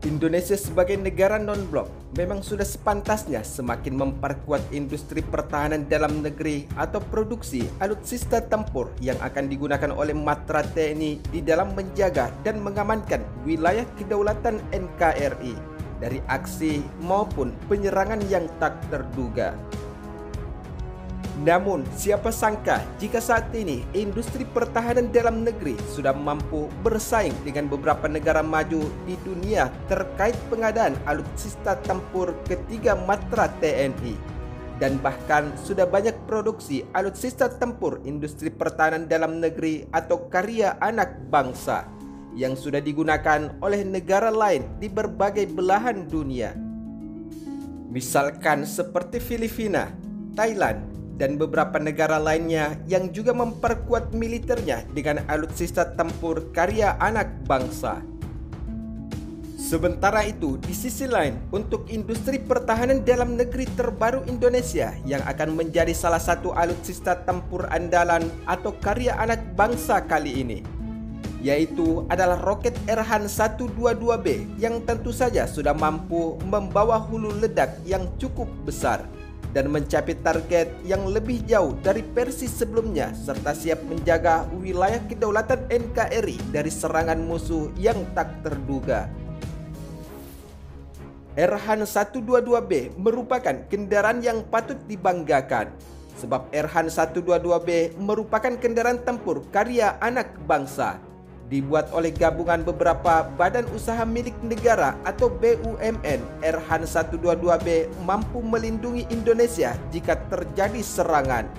Indonesia sebagai negara non-blok memang sudah sepantasnya semakin memperkuat industri pertahanan dalam negeri atau produksi alutsista tempur yang akan digunakan oleh matra TNI di dalam menjaga dan mengamankan wilayah kedaulatan NKRI dari aksi maupun penyerangan yang tak terduga. Namun, siapa sangka jika saat ini industri pertahanan dalam negeri sudah mampu bersaing dengan beberapa negara maju di dunia terkait pengadaan alutsista tempur ketiga matra TNI. Dan bahkan sudah banyak produksi alutsista tempur industri pertahanan dalam negeri atau karya anak bangsa yang sudah digunakan oleh negara lain di berbagai belahan dunia. Misalkan seperti Filipina, Thailand, dan beberapa negara lainnya yang juga memperkuat militernya dengan alutsista tempur karya anak bangsa. Sementara itu, di sisi lain, untuk industri pertahanan dalam negeri terbaru Indonesia yang akan menjadi salah satu alutsista tempur andalan atau karya anak bangsa kali ini, yaitu adalah roket Erhan 122B yang tentu saja sudah mampu membawa hulu ledak yang cukup besar dan mencapai target yang lebih jauh dari versi sebelumnya serta siap menjaga wilayah kedaulatan NKRI dari serangan musuh yang tak terduga. Erhan 122B merupakan kendaraan yang patut dibanggakan sebab Erhan 122B merupakan kendaraan tempur karya anak bangsa dibuat oleh gabungan beberapa badan usaha milik negara atau BUMN. Erhan 122B mampu melindungi Indonesia jika terjadi serangan.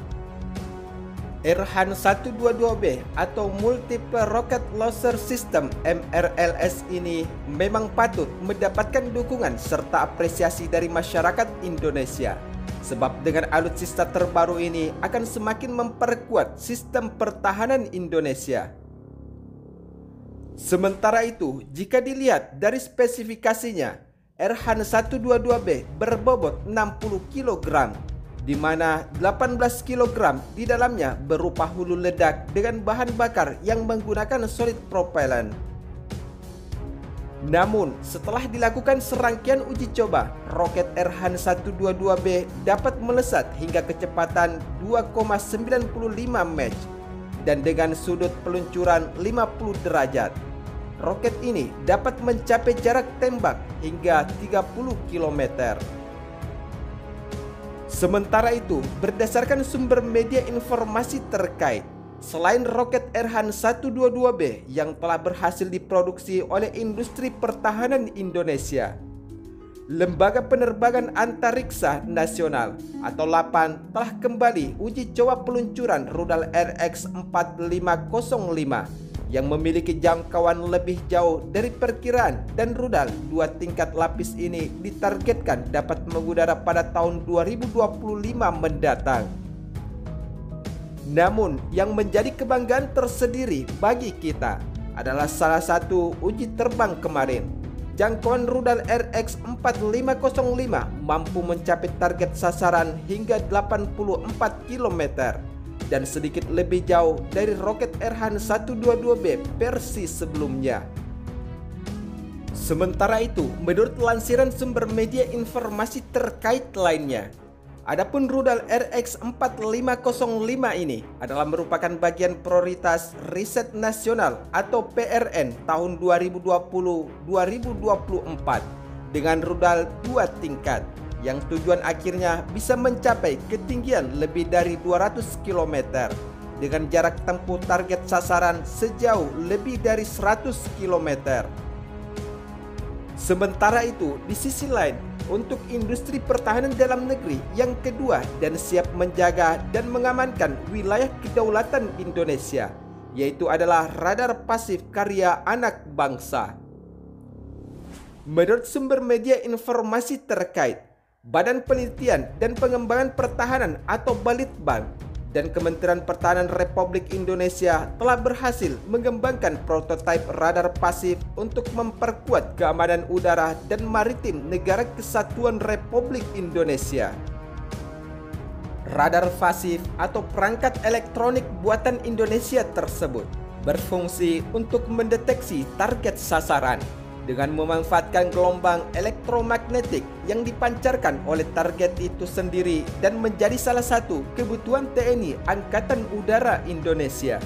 Erhan 122B atau Multiple Rocket Launcher System MRLS ini memang patut mendapatkan dukungan serta apresiasi dari masyarakat Indonesia. Sebab dengan alutsista terbaru ini akan semakin memperkuat sistem pertahanan Indonesia. Sementara itu, jika dilihat dari spesifikasinya, Erhan 122B berbobot 60 kg, di mana 18 kg di dalamnya berupa hulu ledak dengan bahan bakar yang menggunakan solid propellant. Namun, setelah dilakukan serangkaian uji coba, roket Erhan 122B dapat melesat hingga kecepatan 2,95 Mach dan dengan sudut peluncuran 50 derajat. Roket ini dapat mencapai jarak tembak hingga 30 km. Sementara itu, berdasarkan sumber media informasi terkait, selain roket Erhan 122B yang telah berhasil diproduksi oleh industri pertahanan Indonesia, Lembaga Penerbangan Antariksa Nasional atau LAPAN telah kembali uji coba peluncuran rudal RX-4505 yang memiliki jangkauan lebih jauh dari perkiraan, dan rudal 2 tingkat lapis ini ditargetkan dapat mengudara pada tahun 2025 mendatang. Namun, yang menjadi kebanggaan tersendiri bagi kita adalah salah satu uji terbang kemarin. Jangkauan rudal RX-4505 mampu mencapai target sasaran hingga 84 km dan sedikit lebih jauh dari roket Erhan 122B versi sebelumnya. Sementara itu, menurut lansiran sumber media informasi terkait lainnya, adapun rudal RX-4505 ini adalah merupakan bagian prioritas riset nasional atau PRN tahun 2020-2024 dengan rudal 2 tingkat yang tujuan akhirnya bisa mencapai ketinggian lebih dari 200 km dengan jarak tempuh target sasaran sejauh lebih dari 100 km. Sementara itu, di sisi lain, untuk industri pertahanan dalam negeri yang kedua dan siap menjaga dan mengamankan wilayah kedaulatan Indonesia, yaitu adalah radar pasif karya anak bangsa. Menurut sumber media informasi terkait, Badan Penelitian dan Pengembangan Pertahanan atau Balitbang dan Kementerian Pertahanan Republik Indonesia telah berhasil mengembangkan prototipe radar pasif untuk memperkuat keamanan udara dan maritim Negara Kesatuan Republik Indonesia. Radar pasif atau perangkat elektronik buatan Indonesia tersebut berfungsi untuk mendeteksi target sasaran dengan memanfaatkan gelombang elektromagnetik yang dipancarkan oleh target itu sendiri dan menjadi salah satu kebutuhan TNI Angkatan Udara Indonesia.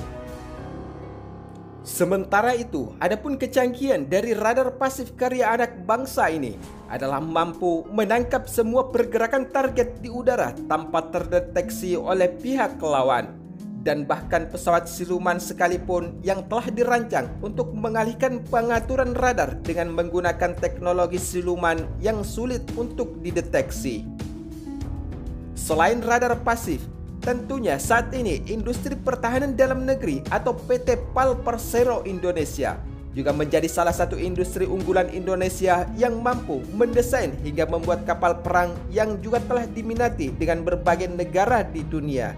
Sementara itu, adapun kecanggihan dari radar pasif karya anak bangsa ini adalah mampu menangkap semua pergerakan target di udara tanpa terdeteksi oleh pihak lawan. Dan bahkan pesawat siluman sekalipun yang telah dirancang untuk mengalihkan pengaturan radar dengan menggunakan teknologi siluman yang sulit untuk dideteksi. Selain radar pasif, tentunya saat ini industri pertahanan dalam negeri atau PT PAL Persero Indonesia juga menjadi salah satu industri unggulan Indonesia yang mampu mendesain hingga membuat kapal perang yang juga telah diminati dengan berbagai negara di dunia.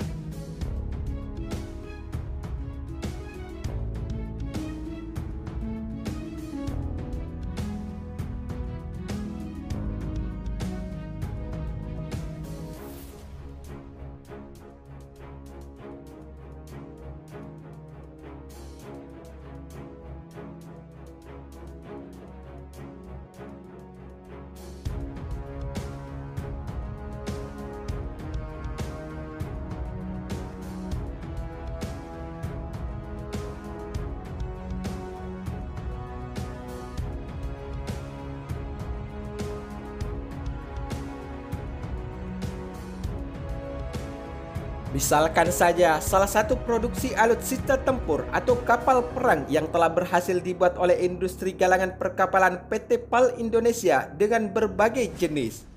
Misalkan saja salah satu produksi alutsista tempur atau kapal perang yang telah berhasil dibuat oleh industri galangan perkapalan PT PAL Indonesia dengan berbagai jenis.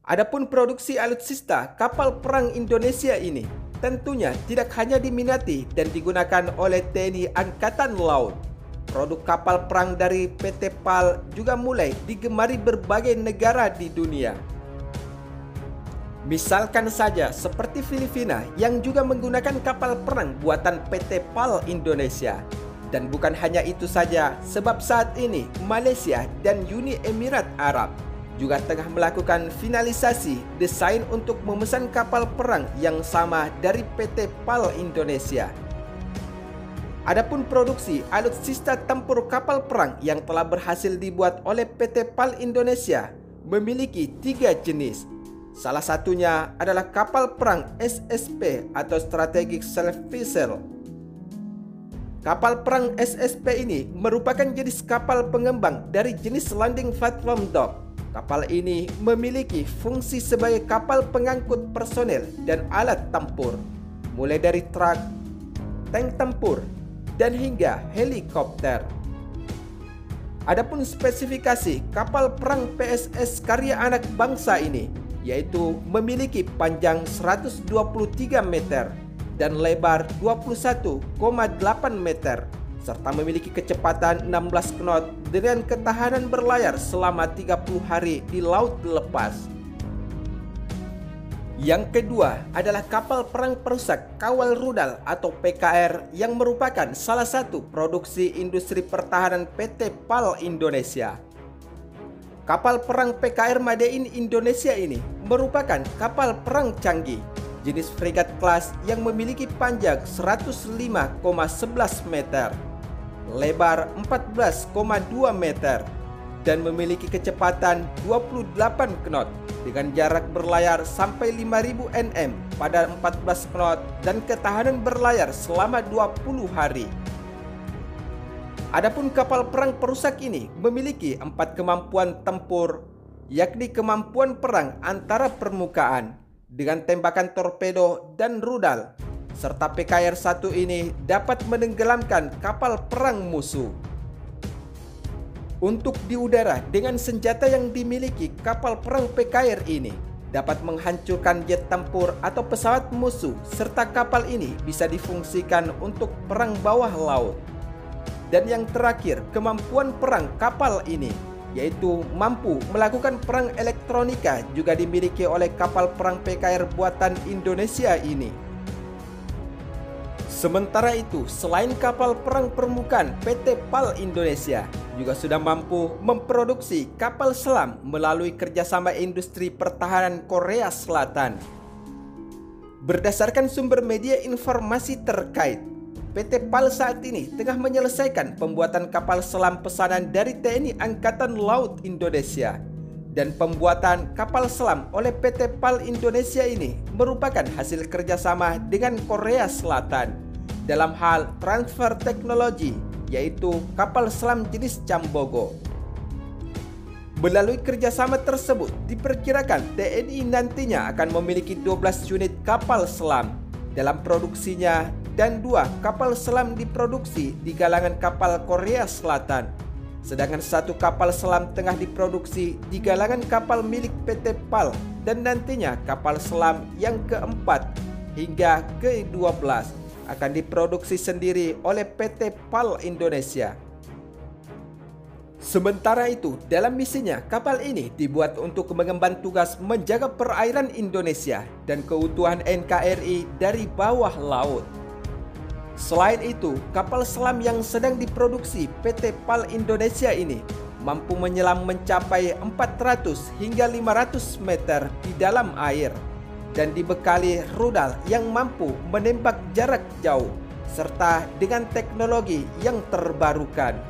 Adapun produksi alutsista kapal perang Indonesia ini tentunya tidak hanya diminati dan digunakan oleh TNI Angkatan Laut. Produk kapal perang dari PT PAL juga mulai digemari berbagai negara di dunia. Misalkan saja seperti Filipina yang juga menggunakan kapal perang buatan PT PAL Indonesia. Dan bukan hanya itu saja, sebab saat ini Malaysia dan Uni Emirat Arab juga tengah melakukan finalisasi desain untuk memesan kapal perang yang sama dari PT PAL Indonesia. Adapun produksi alutsista tempur kapal perang yang telah berhasil dibuat oleh PT PAL Indonesia memiliki 3 jenis. Salah satunya adalah kapal perang SSP atau Strategic Self Vessel. Kapal perang SSP ini merupakan jenis kapal pengembang dari jenis Landing Platform Dock. Kapal ini memiliki fungsi sebagai kapal pengangkut personel dan alat tempur, mulai dari truk, tank tempur, dan hingga helikopter. Adapun spesifikasi kapal perang PSS karya anak bangsa ini yaitu memiliki panjang 123 meter dan lebar 21,8 meter serta memiliki kecepatan 16 knot dengan ketahanan berlayar selama 30 hari di laut lepas. Yang kedua adalah kapal perang perusak kawal rudal atau PKR yang merupakan salah satu produksi industri pertahanan PT PAL Indonesia. Kapal perang PKR Madain Indonesia ini merupakan kapal perang canggih jenis fregat kelas yang memiliki panjang 105,11 meter, lebar 14,2 meter, dan memiliki kecepatan 28 knot dengan jarak berlayar sampai 5000 nm pada 14 knot dan ketahanan berlayar selama 20 hari. Adapun kapal perang perusak ini memiliki 4 kemampuan tempur, yakni kemampuan perang antara permukaan dengan tembakan torpedo dan rudal, serta PKR-1 ini dapat menenggelamkan kapal perang musuh. Untuk di udara dengan senjata yang dimiliki kapal perang PKR ini dapat menghancurkan jet tempur atau pesawat musuh, serta kapal ini bisa difungsikan untuk perang bawah laut. Dan yang terakhir, kemampuan perang kapal ini yaitu mampu melakukan perang elektronika juga dimiliki oleh kapal perang PKR buatan Indonesia ini. Sementara itu, selain kapal perang permukaan, PT PAL Indonesia juga sudah mampu memproduksi kapal selam melalui kerjasama industri pertahanan Korea Selatan. Berdasarkan sumber media informasi terkait, PT PAL saat ini tengah menyelesaikan pembuatan kapal selam pesanan dari TNI Angkatan Laut Indonesia. Dan pembuatan kapal selam oleh PT PAL Indonesia ini merupakan hasil kerjasama dengan Korea Selatan dalam hal transfer teknologi, yaitu kapal selam jenis Cambogo. Melalui kerjasama tersebut, diperkirakan TNI nantinya akan memiliki 12 unit kapal selam dalam produksinya dan 2 kapal selam diproduksi di galangan kapal Korea Selatan. Sedangkan 1 kapal selam tengah diproduksi di galangan kapal milik PT PAL dan nantinya kapal selam yang keempat hingga ke-12 akan diproduksi sendiri oleh PT PAL Indonesia. Sementara itu, dalam misinya, kapal ini dibuat untuk mengemban tugas menjaga perairan Indonesia dan keutuhan NKRI dari bawah laut. Selain itu, kapal selam yang sedang diproduksi PT PAL Indonesia ini mampu menyelam mencapai 400 hingga 500 meter di dalam air dan dibekali rudal yang mampu menembak jarak jauh serta dengan teknologi yang terbarukan.